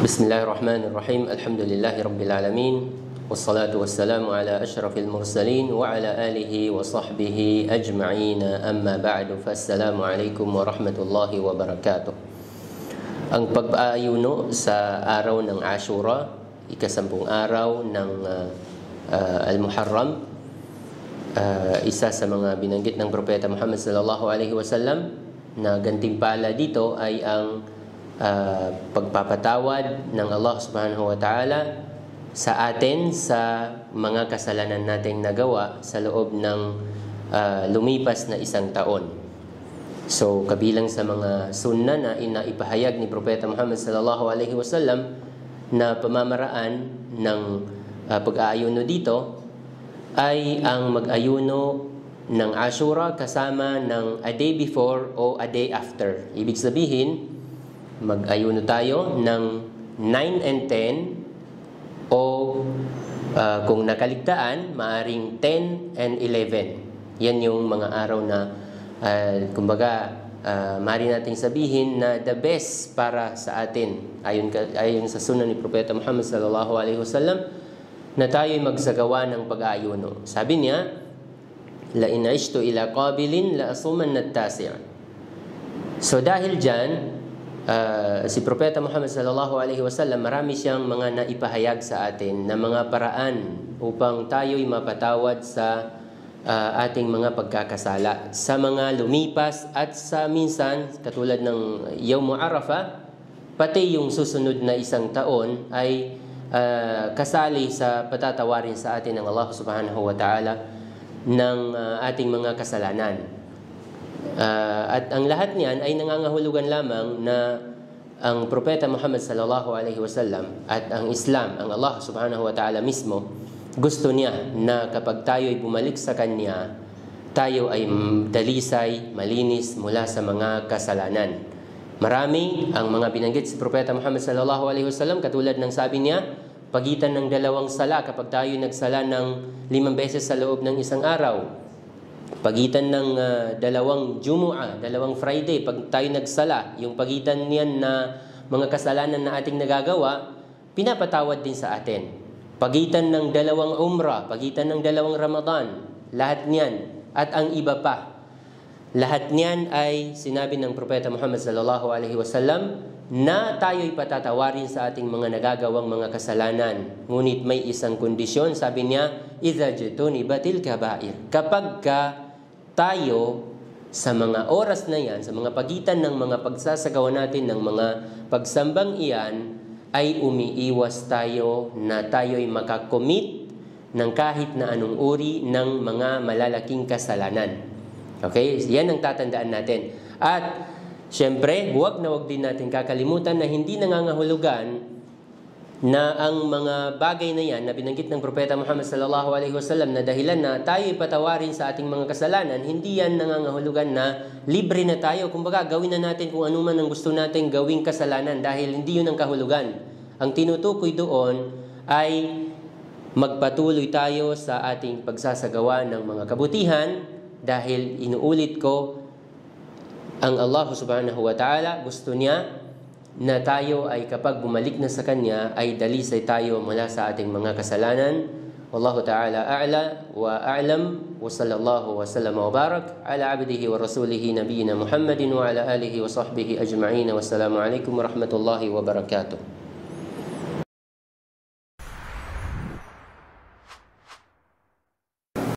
Bismillahirrahmanirrahim. Alhamdulillahi Rabbil Alamin. Wassalatu wassalamu ala ashrafil mursalin wa ala alihi wa sahbihi ajma'in. Amma ba'du. Fassalamualaikum warahmatullahi wabarakatuh. Ang pag-aayuno sa araw ng Ashura, ikasampung araw ng Al-Muharram, isa sa mga binanggit ng Propeta Muhammad sallallahu alaihi wasallam na gantimpala dito ay ang pagpapatawad ng Allah subhanahu wa ta'ala sa atin sa mga kasalanan nating nagawa sa loob ng lumipas na isang taon. So kabilang sa mga sunna na inaipahayag ni Propeta Muhammad sallallahu alaihi wasallam na pamamaraan ng pag-aayuno dito ay ang mag-ayuno ng Ashura kasama ng a day before o a day after. Ibig sabihin, mag-ayuno tayo ng 9 and 10 o kung nakaligtaan, maaring 10 and 11. Yan yung mga araw na kumbaga maaari nating sabihin na the best para sa atin ayon sa sunan ni Propeta Muhammad sallallahu alaihi wasallam na tayo'y magsagawa ng pag-aayuno. Sabi niya, la in ishtu ila qabilin la asumanna at-tasi'. So dahil diyan, si Propeta Muhammad sallallahu alaihi wasallam, marami siyang mga naipahayag sa atin na mga paraan upang tayo'y mapatawad sa ating mga pagkakasala sa mga lumipas at sa minsan katulad ng Yawm Arafah, pati yung susunod na isang taon ay kasali sa patatawarin sa atin ng Allah subhanahu wa ta'ala ng ating mga kasalanan. At ang lahat niyan ay nangangahulugan lamang na ang Propeta Muhammad sallallahu alaihi wasallam at ang Islam, ang Allah subhanahu wa ta'ala mismo, gusto niya na kapag tayo ay bumalik sa Kanya, tayo ay dalisay, malinis mula sa mga kasalanan. Marami ang mga binanggit si Propeta Muhammad sallallahu alaihi wasallam, katulad ng sabi niya, pagitan ng dalawang sala, kapag tayo nagsala ng 5 beses sa loob ng isang araw, pagitan ng dalawang Jumu'ah, dalawang Friday, pag tayo nagsala, yung pagitan niyan na mga kasalanan na ating nagagawa, pinapatawad din sa atin. Pagitan ng dalawang Umrah, pagitan ng dalawang Ramadan, lahat niyan at ang iba pa. Lahat niyan ay sinabi ng Propeta Muhammad sallallahu alaihi wasallam na tayo'y patatawarin sa ating mga nagagawang mga kasalanan. Ngunit may isang kondisyon, sabi niya, idza jutunibatil kaba'ir. Kapag tayo sa mga oras na yan, sa mga pagitan ng mga pagsasagawa natin ng mga pagsambang iyan, ay umiiwas tayo na tayo'y makakomit ng kahit na anong uri ng mga malalaking kasalanan. Okay? Yan ang tatandaan natin. At siyempre, huwag din natin kakalimutan na hindi nangangahulugan na ang mga bagay na yan na binanggit ng Propeta Muhammad sallallahu alaihi wasallam na dahilan na tayo ipatawarin sa ating mga kasalanan, hindi yan nangangahulugan na libre na tayo. Kumbaga, gawin na natin kung ano man ang gusto natin gawing kasalanan dahil hindi yun ang kahulugan. Ang tinutukoy doon ay magpatuloy tayo sa ating pagsasagawa ng mga kabutihan dahil inuulit ko, ang Allah subhanahu wa ta'ala gusto niya na tayo ay kapag bumalik na sa Kanya ay dalisay tayo mula sa ating mga kasalanan. Wallahu ta'ala a'la wa a'lam wa sallallahu wa sallam wa barak ala abdihi wa rasulihi nabiyina Muhammadin wa ala alihi wa sahbihi ajma'in. Wassalamu alaikum wa rahmatullahi wa barakatuh.